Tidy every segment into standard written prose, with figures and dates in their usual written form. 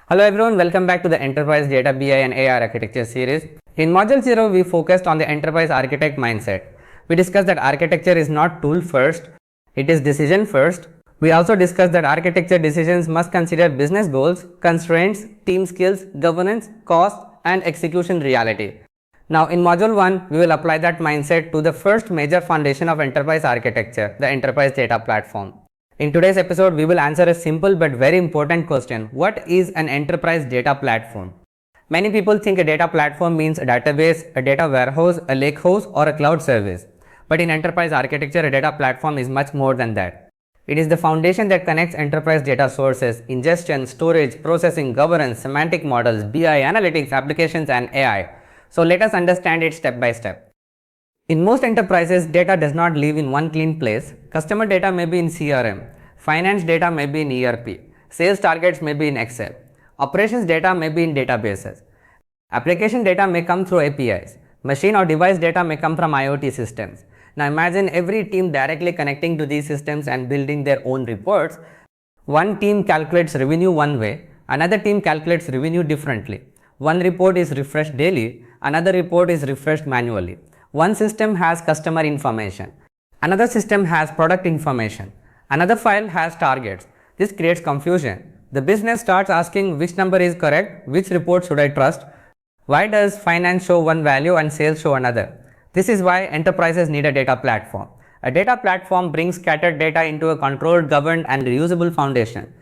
Hello everyone, welcome back to the Enterprise Data BI and AI Architecture series. In Module 0, we focused on the Enterprise Architect mindset. We discussed that architecture is not tool first, it is decision first. We also discussed that architecture decisions must consider business goals, constraints, team skills, governance, cost, and execution reality. Now in Module 1, we will apply that mindset to the first major foundation of enterprise architecture, the Enterprise Data Platform. In today's episode, we will answer a simple but very important question. What is an enterprise data platform? Many people think a data platform means a database, a data warehouse, a lakehouse, or a cloud service. But in enterprise architecture, a data platform is much more than that. It is the foundation that connects enterprise data sources, ingestion, storage, processing, governance, semantic models, BI, analytics, applications, and AI. So let us understand it step by step. In most enterprises, data does not live in one clean place. Customer data may be in CRM, finance data may be in ERP, sales targets may be in Excel, operations data may be in databases, application data may come through APIs, machine or device data may come from IoT systems. Now imagine every team directly connecting to these systems and building their own reports. One team calculates revenue one way, another team calculates revenue differently. One report is refreshed daily, another report is refreshed manually. One system has customer information, another system has product information, another file has targets. This creates confusion. The business starts asking which number is correct, which report should I trust, why does finance show one value and sales show another. This is why enterprises need a data platform. A data platform brings scattered data into a controlled, governed and reusable foundation.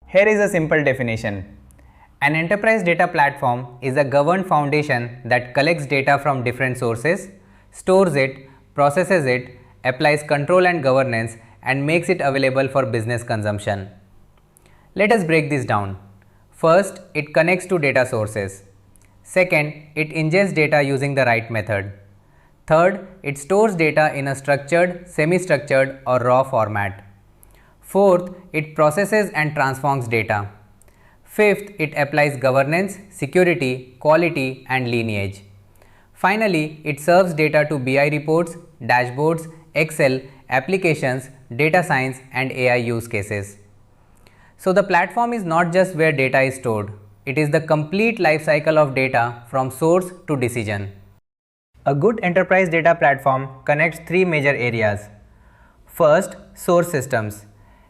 Here is a simple definition. An enterprise data platform is a governed foundation that collects data from different sources, stores it, processes it, applies control and governance, and makes it available for business consumption. Let us break this down. First, it connects to data sources. Second, it ingests data using the right method. Third, it stores data in a structured, semi-structured, or raw format. Fourth, it processes and transforms data. Fifth, it applies governance, security, quality, and lineage. Finally, it serves data to BI reports, dashboards, Excel, applications, data science, and AI use cases. So the platform is not just where data is stored, it is the complete life cycle of data from source to decision. A good enterprise data platform connects three major areas. First, source systems.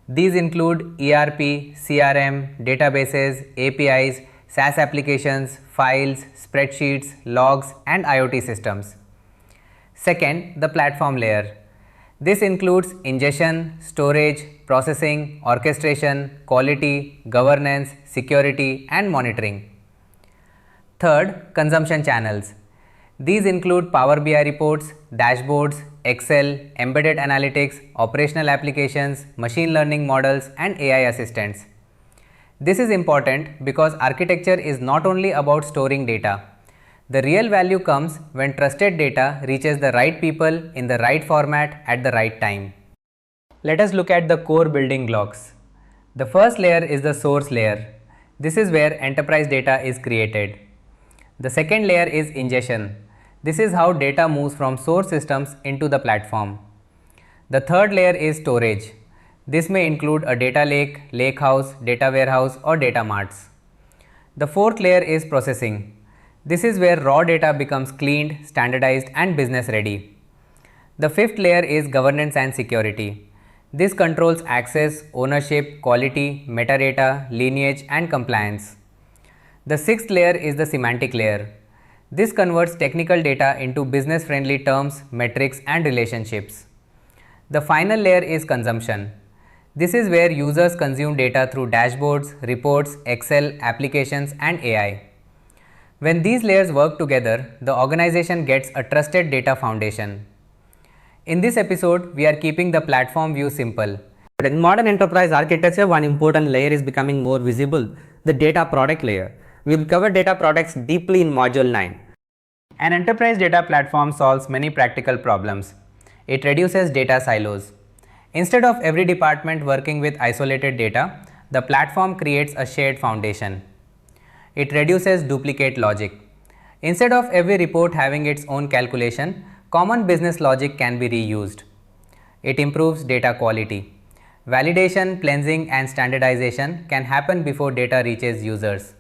These include ERP, CRM, databases, APIs, SaaS applications, files, spreadsheets, logs, and IoT systems. Second, the platform layer. This includes ingestion, storage, processing, orchestration, quality, governance, security, and monitoring. Third, consumption channels. These include Power BI reports, dashboards, Excel, embedded analytics, operational applications, machine learning models, and AI assistants. This is important because architecture is not only about storing data. The real value comes when trusted data reaches the right people in the right format at the right time. Let us look at the core building blocks. The first layer is the source layer. This is where enterprise data is created. The second layer is ingestion. This is how data moves from source systems into the platform. The third layer is storage. This may include a data lake, lakehouse, data warehouse, or data marts. The fourth layer is processing. This is where raw data becomes cleaned, standardized, and business ready. The fifth layer is governance and security. This controls access, ownership, quality, metadata, lineage, and compliance. The sixth layer is the semantic layer. This converts technical data into business-friendly terms, metrics, and relationships. The final layer is consumption. This is where users consume data through dashboards, reports, Excel, applications, and AI. When these layers work together, the organization gets a trusted data foundation. In this episode, we are keeping the platform view simple. But in modern enterprise architecture, one important layer is becoming more visible, the data product layer. We will cover data products deeply in Module 9. An enterprise data platform solves many practical problems. It reduces data silos. Instead of every department working with isolated data, the platform creates a shared foundation. It reduces duplicate logic. Instead of every report having its own calculation, common business logic can be reused. It improves data quality. Validation, cleansing, and standardization can happen before data reaches users.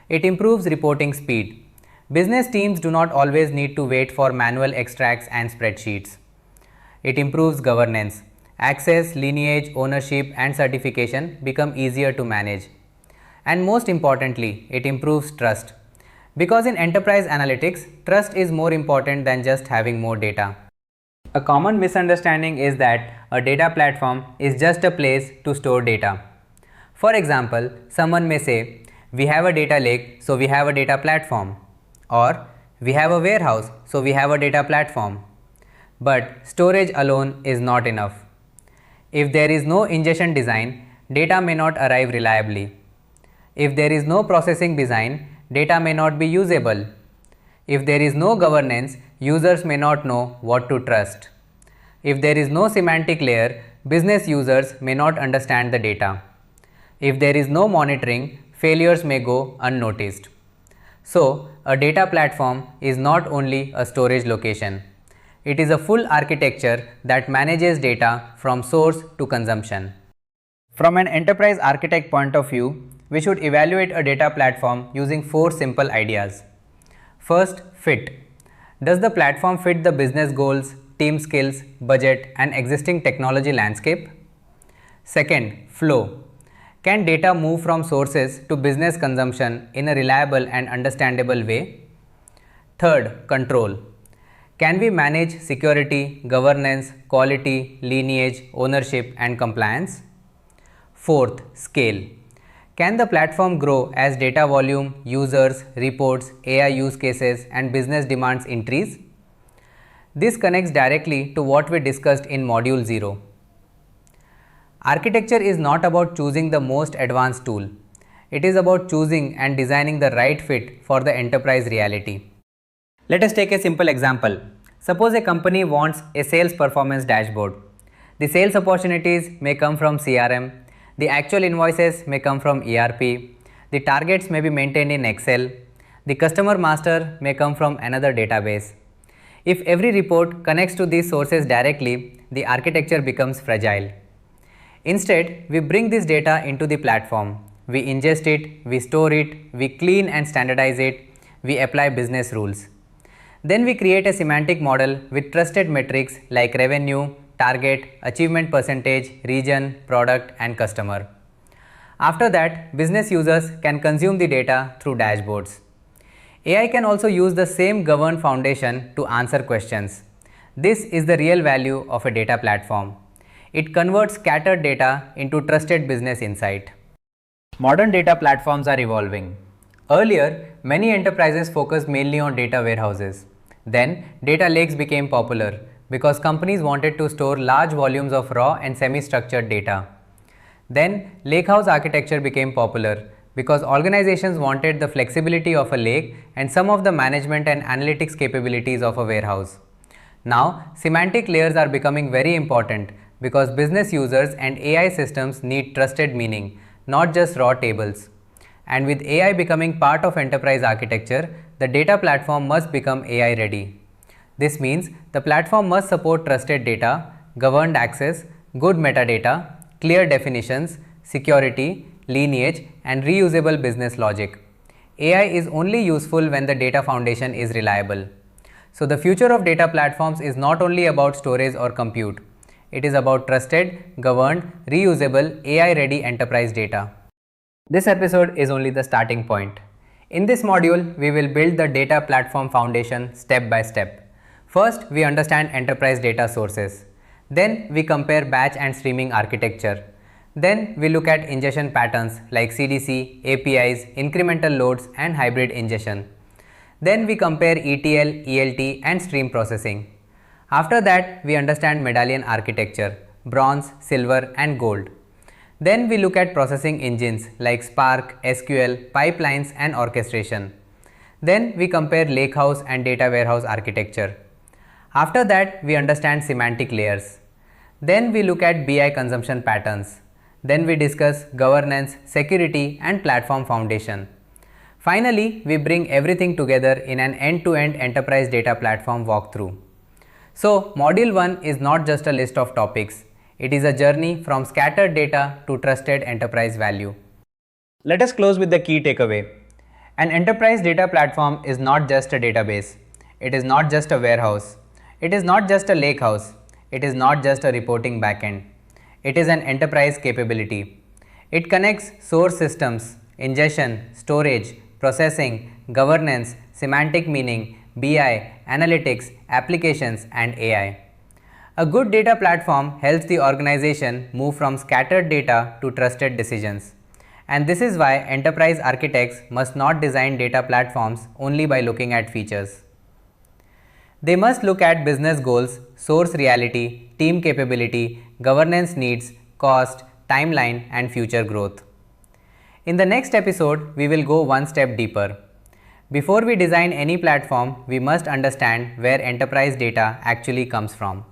It improves reporting speed. Business teams do not always need to wait for manual extracts and spreadsheets. It improves governance. Access, lineage, ownership, and certification become easier to manage. And most importantly, it improves trust. Because in enterprise analytics, trust is more important than just having more data. A common misunderstanding is that a data platform is just a place to store data. For example, someone may say, we have a data lake, so we have a data platform. Or, we have a warehouse, so we have a data platform. But storage alone is not enough. If there is no ingestion design, data may not arrive reliably. If there is no processing design, data may not be usable. If there is no governance, users may not know what to trust. If there is no semantic layer, business users may not understand the data. If there is no monitoring, failures may go unnoticed. So, a data platform is not only a storage location. It is a full architecture that manages data from source to consumption. From an enterprise architect point of view, we should evaluate a data platform using 4 simple ideas. First, fit. Does the platform fit the business goals, team skills, budget, and existing technology landscape? Second, flow. Can data move from sources to business consumption in a reliable and understandable way? Third, control. Can we manage security, governance, quality, lineage, ownership, and compliance? Fourth, scale. Can the platform grow as data volume, users, reports, AI use cases, and business demands increase? This connects directly to what we discussed in Module 0. Architecture is not about choosing the most advanced tool. It is about choosing and designing the right fit for the enterprise reality. Let us take a simple example. Suppose a company wants a sales performance dashboard. The sales opportunities may come from CRM. The actual invoices may come from ERP. The targets may be maintained in Excel. The customer master may come from another database. If every report connects to these sources directly, the architecture becomes fragile. Instead, we bring this data into the platform. We ingest it, we store it, we clean and standardize it, we apply business rules. Then we create a semantic model with trusted metrics like revenue, target, achievement percentage, region, product, and customer. After that, business users can consume the data through dashboards. AI can also use the same governed foundation to answer questions. This is the real value of a data platform. It converts scattered data into trusted business insight. Modern data platforms are evolving. Earlier, many enterprises focused mainly on data warehouses. Then, data lakes became popular because companies wanted to store large volumes of raw and semi-structured data. Then, Lakehouse architecture became popular because organizations wanted the flexibility of a lake and some of the management and analytics capabilities of a warehouse. Now, semantic layers are becoming very important because business users and AI systems need trusted meaning, not just raw tables. And with AI becoming part of enterprise architecture, the data platform must become AI ready. This means the platform must support trusted data, governed access, good metadata, clear definitions, security, lineage, and reusable business logic. AI is only useful when the data foundation is reliable. So the future of data platforms is not only about storage or compute. It is about trusted, governed, reusable, AI-ready enterprise data. This episode is only the starting point. In this module, we will build the data platform foundation step by step. First, we understand enterprise data sources. Then, we compare batch and streaming architecture. Then, we look at ingestion patterns like CDC, APIs, incremental loads, and hybrid ingestion. Then, we compare ETL, ELT, and stream processing. After that, we understand medallion architecture, bronze, silver, and gold. Then we look at processing engines like Spark, SQL, pipelines, and orchestration. Then we compare Lakehouse and data warehouse architecture. After that, we understand semantic layers. Then we look at BI consumption patterns. Then we discuss governance, security, and platform foundation. Finally, we bring everything together in an end-to-end enterprise data platform walkthrough. So, Module 1 is not just a list of topics. It is a journey from scattered data to trusted enterprise value. Let us close with the key takeaway. An enterprise data platform is not just a database. It is not just a warehouse. It is not just a lakehouse. It is not just a reporting backend. It is an enterprise capability. It connects source systems, ingestion, storage, processing, governance, semantic meaning, BI, analytics, applications, and AI. A good data platform helps the organization move from scattered data to trusted decisions. And this is why enterprise architects must not design data platforms only by looking at features. They must look at business goals, source reality, team capability, governance needs, cost, timeline, and future growth. In the next episode, we will go one step deeper. Before we design any platform, we must understand where enterprise data actually comes from.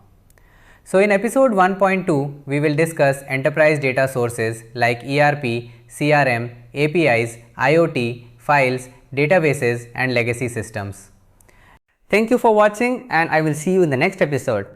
So in episode 1.2, we will discuss enterprise data sources like ERP, CRM, APIs, IoT, files, databases, and legacy systems. Thank you for watching, and I will see you in the next episode.